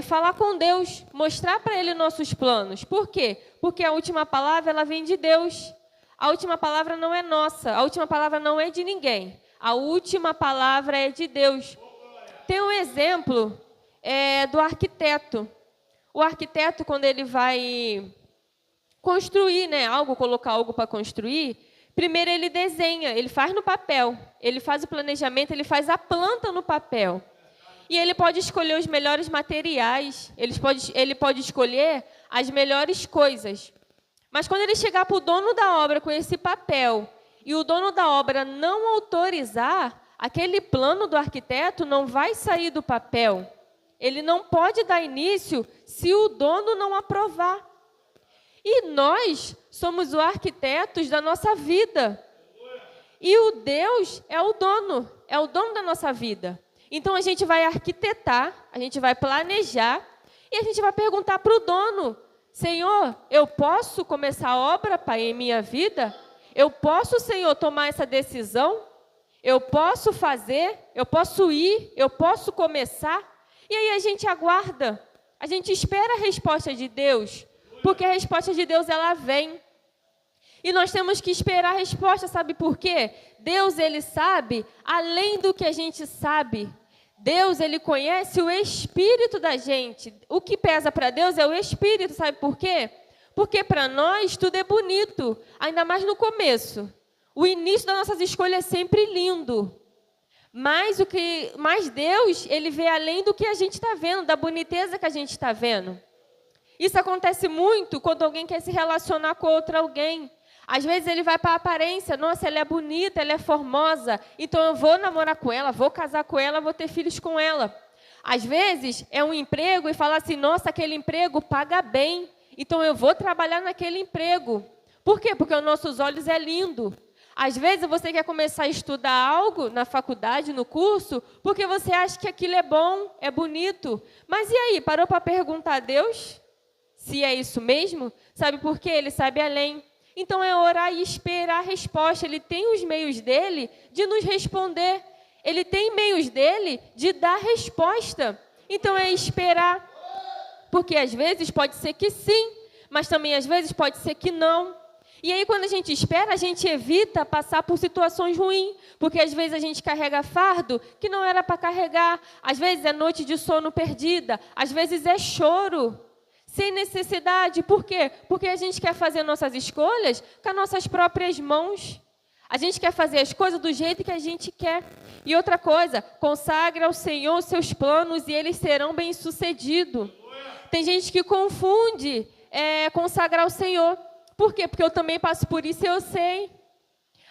falar com Deus, mostrar para Ele nossos planos. Por quê? Porque a última palavra, ela vem de Deus. A última palavra não é nossa, a última palavra não é de ninguém. A última palavra é de Deus. Tem um exemplo do arquiteto. O arquiteto, quando ele vai construir, né, algo, colocar algo para construir, primeiro ele desenha, ele faz no papel, ele faz o planejamento, ele faz a planta no papel. E ele pode escolher os melhores materiais, ele pode escolher as melhores coisas. Mas quando ele chegar para o dono da obra com esse papel e o dono da obra não autorizar, aquele plano do arquiteto não vai sair do papel. Ele não pode dar início se o dono não aprovar. E nós somos os arquitetos da nossa vida. E o Deus é o dono da nossa vida. Então a gente vai arquitetar, a gente vai planejar e a gente vai perguntar para o dono: Senhor, eu posso começar a obra, Pai, em minha vida? Eu posso, Senhor, tomar essa decisão? Eu posso fazer? Eu posso ir? Eu posso começar? E aí a gente aguarda, a gente espera a resposta de Deus, porque a resposta de Deus, ela vem. E nós temos que esperar a resposta, sabe por quê? Deus, ele sabe além do que a gente sabe. Deus, ele conhece o espírito da gente. O que pesa para Deus é o espírito, sabe por quê? Porque para nós tudo é bonito, ainda mais no começo. O início das nossas escolhas é sempre lindo. Mas Deus, ele vê além do que a gente está vendo, da boniteza que a gente está vendo. Isso acontece muito quando alguém quer se relacionar com outro alguém. Às vezes ele vai para a aparência: nossa, ela é bonita, ela é formosa, então eu vou namorar com ela, vou casar com ela, vou ter filhos com ela. Às vezes é um emprego e fala assim: nossa, aquele emprego paga bem, então eu vou trabalhar naquele emprego. Por quê? Porque os nossos olhos é lindo. Às vezes você quer começar a estudar algo na faculdade, no curso, porque você acha que aquilo é bom, é bonito. Mas e aí, parou para perguntar a Deus se é isso mesmo? Sabe por quê? Ele sabe além. Então é orar e esperar a resposta. Ele tem os meios dele de nos responder. Ele tem meios dele de dar resposta. Então é esperar. Porque às vezes pode ser que sim, mas também às vezes pode ser que não. E aí quando a gente espera, a gente evita passar por situações ruins. Porque às vezes a gente carrega fardo que não era para carregar. Às vezes é noite de sono perdida. Às vezes é choro. Sem necessidade. Por quê? Porque a gente quer fazer nossas escolhas com as nossas próprias mãos. A gente quer fazer as coisas do jeito que a gente quer. E outra coisa, consagra ao Senhor os seus planos e eles serão bem-sucedidos. Tem gente que confunde consagrar ao Senhor. Por quê? Porque eu também passo por isso e eu sei.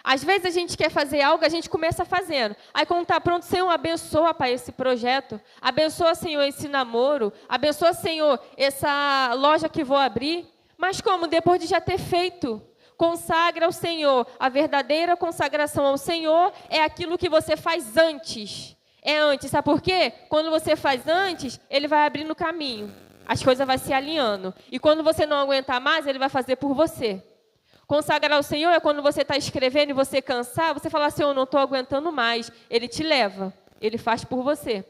Às vezes a gente quer fazer algo, a gente começa fazendo. Aí quando está pronto, Senhor, abençoa, Pai, esse projeto. Abençoa, Senhor, esse namoro. Abençoa, Senhor, essa loja que vou abrir. Mas como? Depois de já ter feito. Consagra ao Senhor. A verdadeira consagração ao Senhor é aquilo que você faz antes. É antes, sabe por quê? Quando você faz antes, Ele vai abrindo o caminho. As coisas vão se alinhando. E quando você não aguentar mais, Ele vai fazer por você. Consagrar ao Senhor é quando você está escrevendo e você cansar, você fala assim: eu não estou aguentando mais. Ele te leva, Ele faz por você.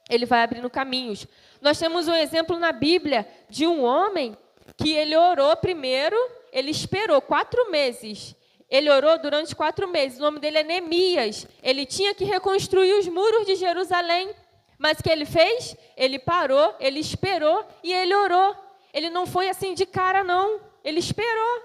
Ele vai abrindo caminhos. Nós temos um exemplo na Bíblia de um homem que ele orou primeiro, ele esperou 4 meses. Ele orou durante 4 meses. O nome dele é Neemias. Ele tinha que reconstruir os muros de Jerusalém. Mas o que ele fez? Ele parou, ele esperou e ele orou. Ele não foi assim de cara, não. Ele esperou.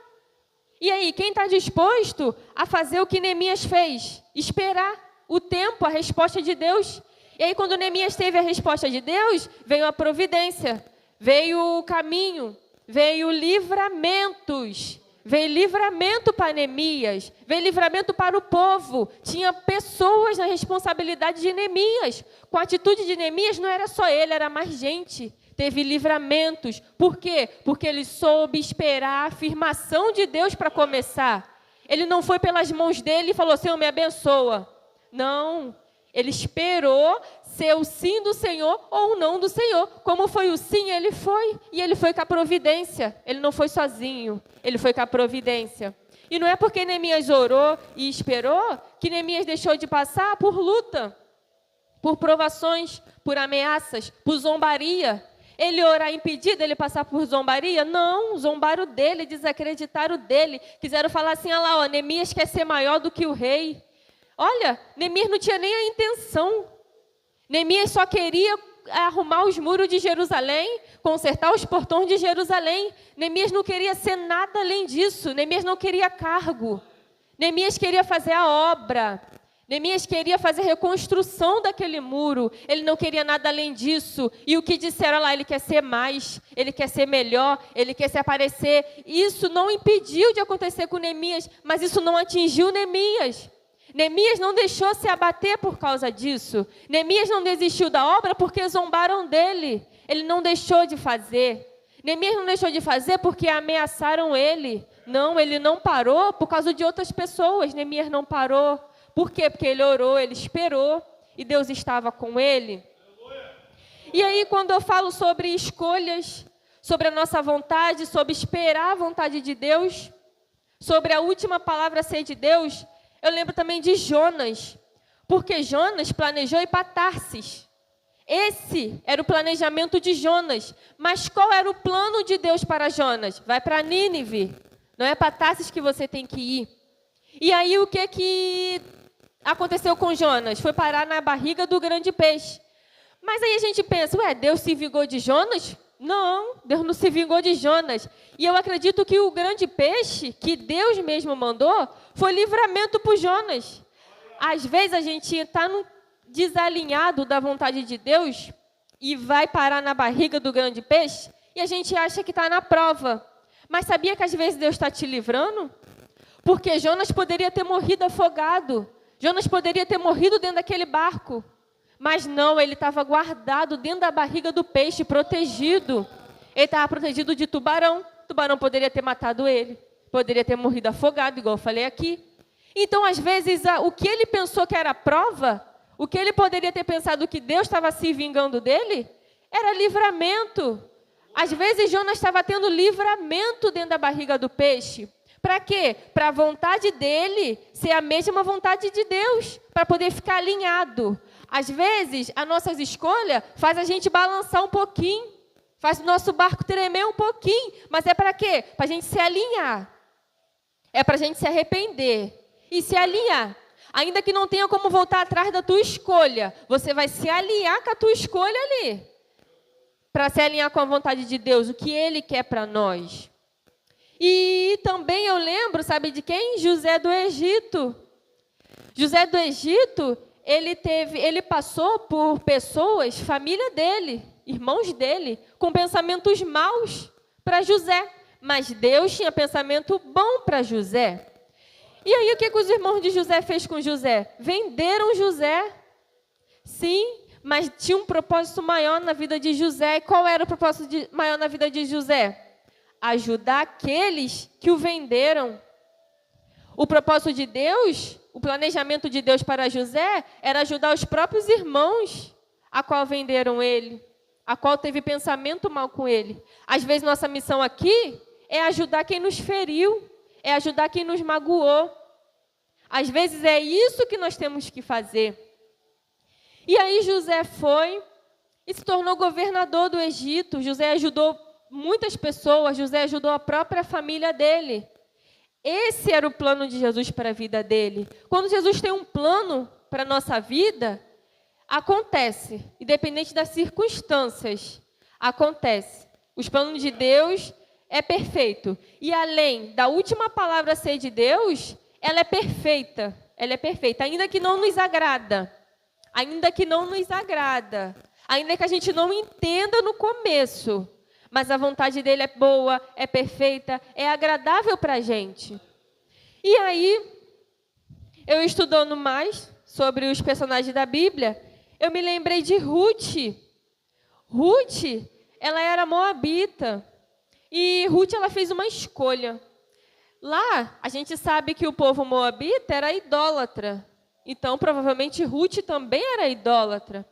E aí, quem está disposto a fazer o que Neemias fez? Esperar o tempo, a resposta de Deus. E aí, quando Neemias teve a resposta de Deus, veio a providência, veio o caminho, veio livramentos. Veio livramento para Neemias, veio livramento para o povo. Tinha pessoas na responsabilidade de Neemias. Com a atitude de Neemias, não era só ele, era mais gente. Teve livramentos. Por quê? Porque ele soube esperar a afirmação de Deus para começar. Ele não foi pelas mãos dele e falou: Senhor, me abençoa. Não. Ele esperou ser o sim do Senhor ou o não do Senhor. Como foi o sim, ele foi. E ele foi com a providência. Ele não foi sozinho. Ele foi com a providência. E não é porque Neemias orou e esperou que Neemias deixou de passar por luta. por provações, por ameaças, por zombaria. Ele orar impedido, ele passar por zombaria? Não, zombaram dele, desacreditaram dele. Quiseram falar assim, olha lá, ó, Neemias quer ser maior do que o rei. Olha, Neemias não tinha nem a intenção. Neemias só queria arrumar os muros de Jerusalém, consertar os portões de Jerusalém. Neemias não queria ser nada além disso. Neemias não queria cargo. Neemias queria fazer a obra. Neemias queria fazer reconstrução daquele muro. Ele não queria nada além disso. E o que disseram lá? Ele quer ser mais, ele quer ser melhor, ele quer se aparecer. Isso não impediu de acontecer com Neemias, mas isso não atingiu Neemias. Neemias não deixou se abater por causa disso. Neemias não desistiu da obra porque zombaram dele. Ele não deixou de fazer. Neemias não deixou de fazer porque ameaçaram ele. Não, ele não parou por causa de outras pessoas. Neemias não parou. Por quê? Porque ele orou, ele esperou e Deus estava com ele. E aí, quando eu falo sobre escolhas, sobre a nossa vontade, sobre esperar a vontade de Deus, sobre a última palavra ser de Deus, eu lembro também de Jonas, porque Jonas planejou ir para Tarsis. Esse era o planejamento de Jonas. Mas qual era o plano de Deus para Jonas? Vai para Nínive. Não é para Tarsis que você tem que ir. E aí o que aconteceu com Jonas? Foi parar na barriga do grande peixe. Mas aí a gente pensa, Deus se vingou de Jonas? Não, Deus não se vingou de Jonas. E eu acredito que o grande peixe, que Deus mesmo mandou, foi livramento para Jonas. Às vezes a gente está desalinhado da vontade de Deus e vai parar na barriga do grande peixe e a gente acha que está na prova. Mas sabia que às vezes Deus está te livrando? Porque Jonas poderia ter morrido afogado. Jonas poderia ter morrido dentro daquele barco. Mas não, ele estava guardado dentro da barriga do peixe, protegido. Ele estava protegido de tubarão. O tubarão poderia ter matado ele. Poderia ter morrido afogado, igual eu falei aqui. Então, às vezes, o que ele pensou que era prova, o que ele poderia ter pensado que Deus estava se vingando dele, era livramento. Às vezes, Jonas estava tendo livramento dentro da barriga do peixe. Para quê? Para a vontade dele ser a mesma vontade de Deus, para poder ficar alinhado. Às vezes, as nossas escolhas faz a gente balançar um pouquinho, faz o nosso barco tremer um pouquinho, mas é para quê? Para a gente se alinhar. É para a gente se arrepender e se alinhar. Ainda que não tenha como voltar atrás da tua escolha, você vai se alinhar com a tua escolha ali. Para se alinhar com a vontade de Deus, o que Ele quer para nós. E também eu lembro, sabe de quem? José do Egito. José do Egito, ele passou por pessoas, família dele, irmãos dele, com pensamentos maus para José. Mas Deus tinha pensamento bom para José. E aí o que os irmãos de José fez com José? Venderam José. Sim, mas tinha um propósito maior na vida de José. E qual era o propósito maior na vida de José? Ajudar aqueles que o venderam. O propósito de Deus, o planejamento de Deus para José, era ajudar os próprios irmãos a qual venderam ele, a qual teve pensamento mal com ele. Às vezes nossa missão aqui é ajudar quem nos feriu, é ajudar quem nos magoou. Às vezes é isso que nós temos que fazer. E aí José foi e se tornou governador do Egito. José ajudou muitas pessoas, José ajudou a própria família dele. Esse era o plano de Jesus para a vida dele. Quando Jesus tem um plano para a nossa vida, acontece, independente das circunstâncias, acontece. Os planos de Deus é perfeito. E além da última palavra ser de Deus, ela é perfeita. Ela é perfeita, ainda que não nos agrada. Ainda que não nos agrada. Ainda que a gente não entenda no começo. Mas a vontade dele é boa, é perfeita, é agradável para a gente. E aí, eu estudando mais sobre os personagens da Bíblia, eu me lembrei de Ruth. Ruth, ela era moabita. E Ruth, ela fez uma escolha. Lá, a gente sabe que o povo moabita era idólatra. Então, provavelmente, Ruth também era idólatra.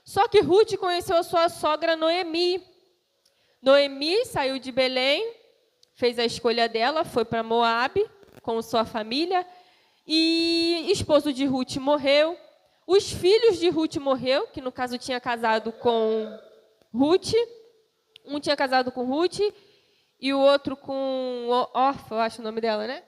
Só que Ruth conheceu a sua sogra Noemi. Noemi saiu de Belém, fez a escolha dela, foi para Moabe com sua família. E esposo de Ruth morreu. Os filhos de Ruth morreu, que no caso tinha casado com Ruth. Um tinha casado com Ruth e o outro com Orfa, eu acho o nome dela, né?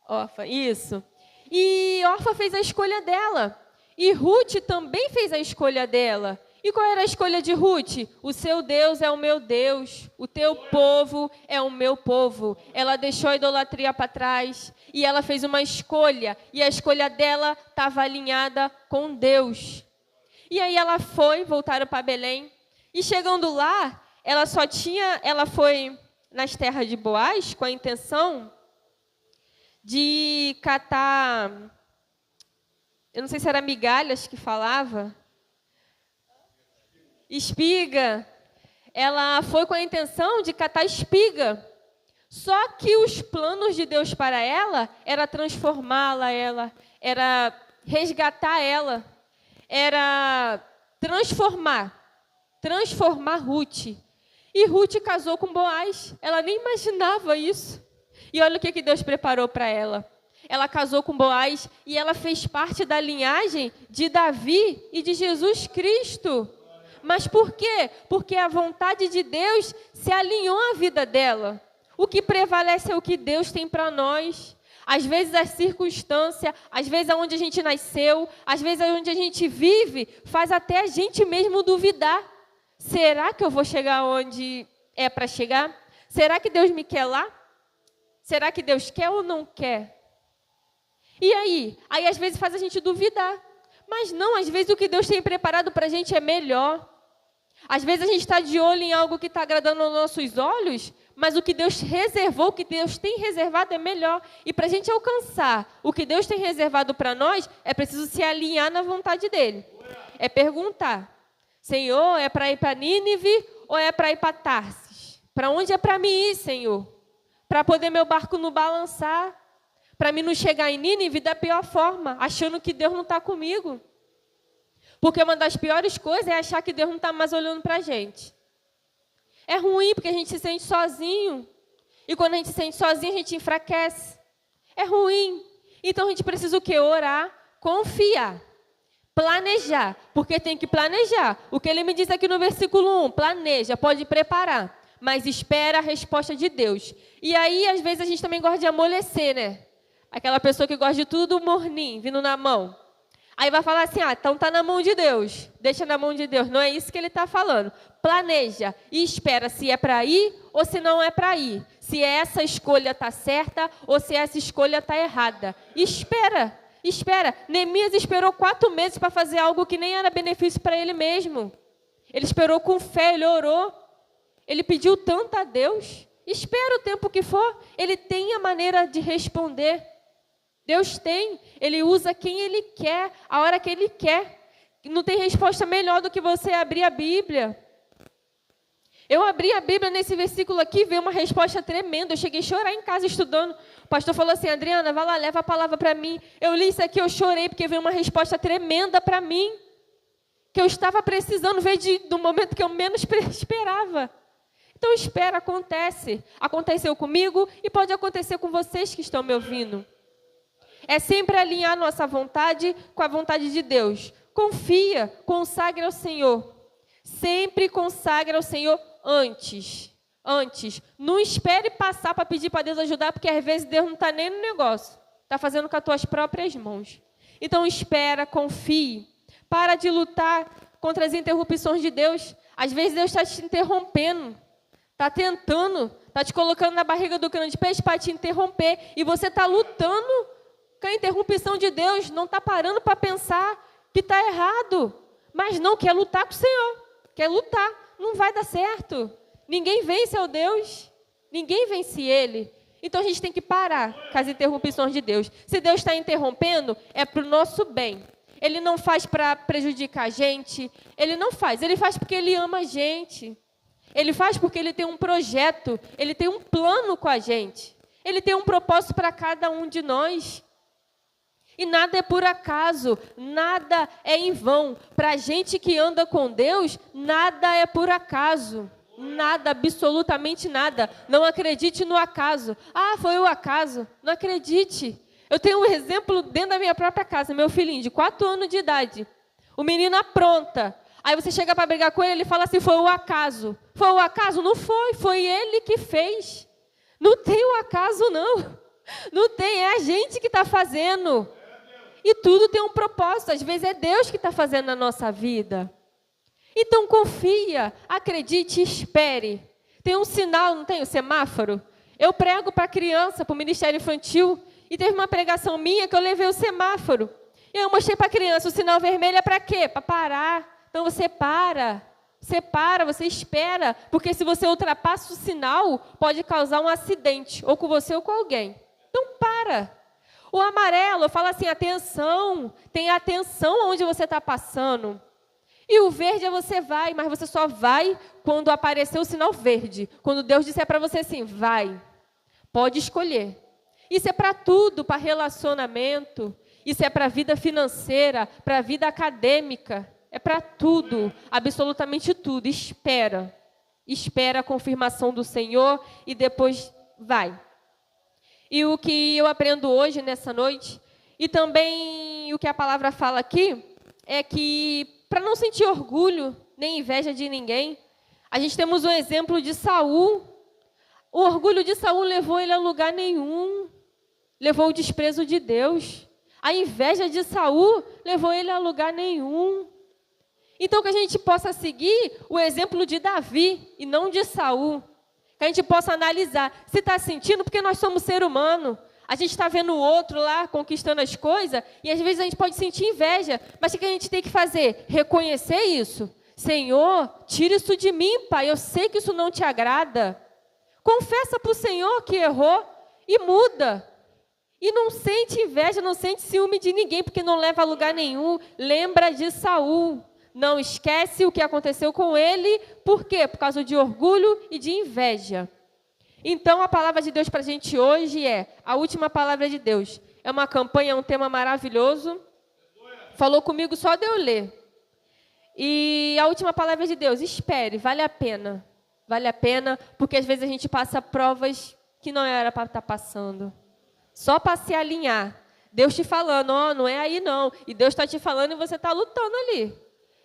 Orfa, isso. E Orfa fez a escolha dela. E Ruth também fez a escolha dela. E qual era a escolha de Ruth? O seu Deus é o meu Deus, o teu povo é o meu povo. Ela deixou a idolatria para trás e ela fez uma escolha. E a escolha dela estava alinhada com Deus. E aí voltaram para Belém. E chegando lá, ela foi nas terras de Boaz com a intenção de catar, eu não sei se era migalhas que falava, espiga. Ela foi com a intenção de catar espiga. Só que os planos de Deus para ela era transformá-la, era resgatar ela, era transformar Ruth. E Ruth casou com Boaz. Ela nem imaginava isso. E olha o que Deus preparou para ela. Ela casou com Boaz e ela fez parte da linhagem de Davi e de Jesus Cristo. Mas por quê? Porque a vontade de Deus se alinhou à vida dela. O que prevalece é o que Deus tem para nós. Às vezes a circunstância, às vezes aonde a gente nasceu, às vezes aonde a gente vive, faz até a gente mesmo duvidar. Será que eu vou chegar onde é para chegar? Será que Deus me quer lá? Será que Deus quer ou não quer? E aí? Aí às vezes faz a gente duvidar. Mas não, às vezes o que Deus tem preparado para a gente é melhor. Às vezes a gente está de olho em algo que está agradando aos nossos olhos, mas o que Deus reservou, o que Deus tem reservado é melhor. E para a gente alcançar o que Deus tem reservado para nós, é preciso se alinhar na vontade dEle. É perguntar, Senhor, é para ir para Nínive ou é para ir para Tarsis? Para onde é para mim ir, Senhor? Para poder meu barco não balançar, para mim não chegar em Nínive da pior forma, achando que Deus não está comigo. Porque uma das piores coisas é achar que Deus não está mais olhando para a gente. É ruim porque a gente se sente sozinho. E quando a gente se sente sozinho, a gente enfraquece. É ruim. Então a gente precisa o quê? Orar, confiar, planejar. Porque tem que planejar. O que ele me diz aqui no versículo 1, planeja, pode preparar. Mas espera a resposta de Deus. E aí, às vezes, a gente também gosta de amolecer, né? Aquela pessoa que gosta de tudo morninho, vindo na mão. Aí vai falar assim, então está na mão de Deus. Deixa na mão de Deus. Não é isso que ele está falando. Planeja e espera se é para ir ou se não é para ir. Se essa escolha está certa ou se essa escolha está errada. Espera. Neemias esperou 4 meses para fazer algo que nem era benefício para ele mesmo. Ele esperou com fé, ele orou. Ele pediu tanto a Deus. Espera o tempo que for. Ele tem a maneira de responder. Deus tem, Ele usa quem Ele quer, a hora que Ele quer. Não tem resposta melhor do que você abrir a Bíblia. Eu abri a Bíblia nesse versículo aqui, veio uma resposta tremenda. Eu cheguei a chorar em casa estudando. O pastor falou assim, Adriana, vai lá, leva a palavra para mim. Eu li isso aqui, eu chorei, porque veio uma resposta tremenda para mim. Que eu estava precisando, veio do momento que eu menos esperava. Então espera, acontece. Aconteceu comigo e pode acontecer com vocês que estão me ouvindo. É sempre alinhar nossa vontade com a vontade de Deus. Confia, consagre ao Senhor. Sempre consagre ao Senhor antes. Não espere passar para pedir para Deus ajudar, porque às vezes Deus não está nem no negócio. Está fazendo com as tuas próprias mãos. Então espera, confie. Para de lutar contra as interrupções de Deus. Às vezes Deus está te interrompendo. Está tentando, está te colocando na barriga do cano de peixe para te interromper. E você está lutando com a interrupção de Deus, não está parando para pensar que está errado, mas não quer lutar com o Senhor, quer lutar, não vai dar certo. Ninguém vence ao Deus, ninguém vence Ele. Então a gente tem que parar com as interrupções de Deus. Se Deus está interrompendo, é para o nosso bem. Ele não faz para prejudicar a gente, Ele não faz, Ele faz porque Ele ama a gente. Ele faz porque Ele tem um projeto, Ele tem um plano com a gente. Ele tem um propósito para cada um de nós. E nada é por acaso, nada é em vão. Para a gente que anda com Deus, nada é por acaso. Nada, absolutamente nada. Não acredite no acaso. Foi o acaso. Não acredite. Eu tenho um exemplo dentro da minha própria casa, meu filhinho de 4 anos de idade. O menino apronta. Aí você chega para brigar com ele, ele fala assim, foi o acaso. Foi o acaso? Não foi, foi ele que fez. Não tem o acaso, não. Não tem, é a gente que está fazendo. E tudo tem um propósito, às vezes é Deus que está fazendo na nossa vida. Então confia, acredite, espere. Tem um sinal, não tem o semáforo? Eu prego para criança, para o Ministério Infantil, e teve uma pregação minha que eu levei o semáforo. E eu mostrei para a criança, o sinal vermelho é para quê? Para parar. Então você para, você espera, porque se você ultrapassa o sinal, pode causar um acidente, ou com você ou com alguém. Então para. O amarelo fala assim, atenção, tenha atenção onde você está passando. E o verde é você vai, mas você só vai quando aparecer o sinal verde. Quando Deus disser para você assim, vai, pode escolher. Isso é para tudo, para relacionamento, isso é para a vida financeira, para a vida acadêmica, é para tudo, absolutamente tudo. Espera a confirmação do Senhor e depois vai. E o que eu aprendo hoje, nessa noite, e também o que a palavra fala aqui, é que, para não sentir orgulho, nem inveja de ninguém, a gente temos um exemplo de Saul. O orgulho de Saul levou ele a lugar nenhum, levou o desprezo de Deus. A inveja de Saul levou ele a lugar nenhum. Então, que a gente possa seguir o exemplo de Davi e não de Saul. Que a gente possa analisar se está sentindo, porque nós somos ser humano. A gente está vendo o outro lá conquistando as coisas e às vezes a gente pode sentir inveja. Mas o que a gente tem que fazer? Reconhecer isso. Senhor, tira isso de mim, Pai. Eu sei que isso não te agrada. Confessa para o Senhor que errou e muda. E não sente inveja, não sente ciúme de ninguém, porque não leva a lugar nenhum. Lembra de Saul. Não esquece o que aconteceu com ele. Por quê? Por causa de orgulho e de inveja. Então, a palavra de Deus para a gente hoje é a última palavra de Deus. É uma campanha, é um tema maravilhoso. Falou comigo só de eu ler. E a última palavra de Deus, espere, vale a pena. Vale a pena, porque às vezes a gente passa provas que não era para estar passando. Só para se alinhar. Deus te falando, ó, não é aí não. E Deus está te falando e você está lutando ali.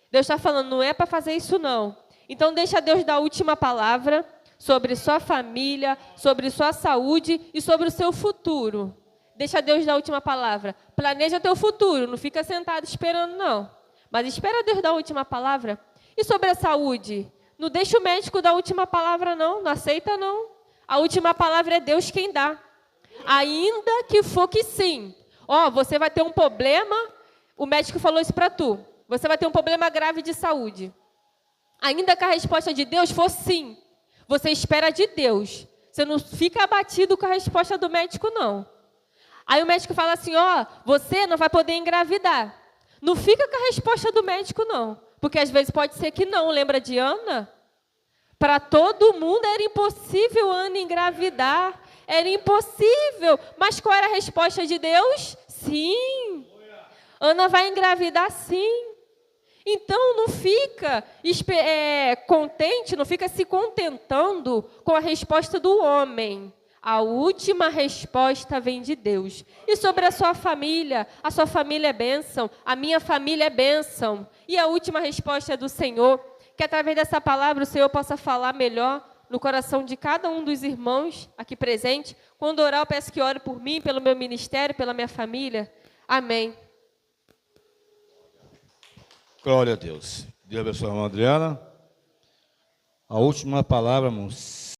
Deus está falando, não é para fazer isso não. Então deixa Deus dar a última palavra sobre sua família, sobre sua saúde e sobre o seu futuro. Deixa Deus dar a última palavra. Planeja teu futuro, não fica sentado esperando não. Mas espera Deus dar a última palavra. E sobre a saúde? Não deixa o médico dar a última palavra não, não aceita não. A última palavra é Deus quem dá. Ainda que for que sim. Ó, você vai ter um problema, o médico falou isso para tu. Você vai ter um problema grave de saúde. Ainda que a resposta de Deus for sim. Você espera de Deus. Você não fica abatido com a resposta do médico, não. Aí o médico fala assim, ó, você não vai poder engravidar. Não fica com a resposta do médico, não. Porque às vezes pode ser que não. Lembra de Ana? Para todo mundo era impossível Ana engravidar. Era impossível. Mas qual era a resposta de Deus? Sim. Ana vai engravidar sim. Então, não fica contente, não fica se contentando com a resposta do homem. A última resposta vem de Deus. E sobre a sua família é bênção, a minha família é bênção. E a última resposta é do Senhor. Que através dessa palavra o Senhor possa falar melhor no coração de cada um dos irmãos aqui presentes. Quando orar, eu peço que ore por mim, pelo meu ministério, pela minha família. Amém. Glória a Deus. Deus abençoe a irmã Adriana. A última palavra, irmãos.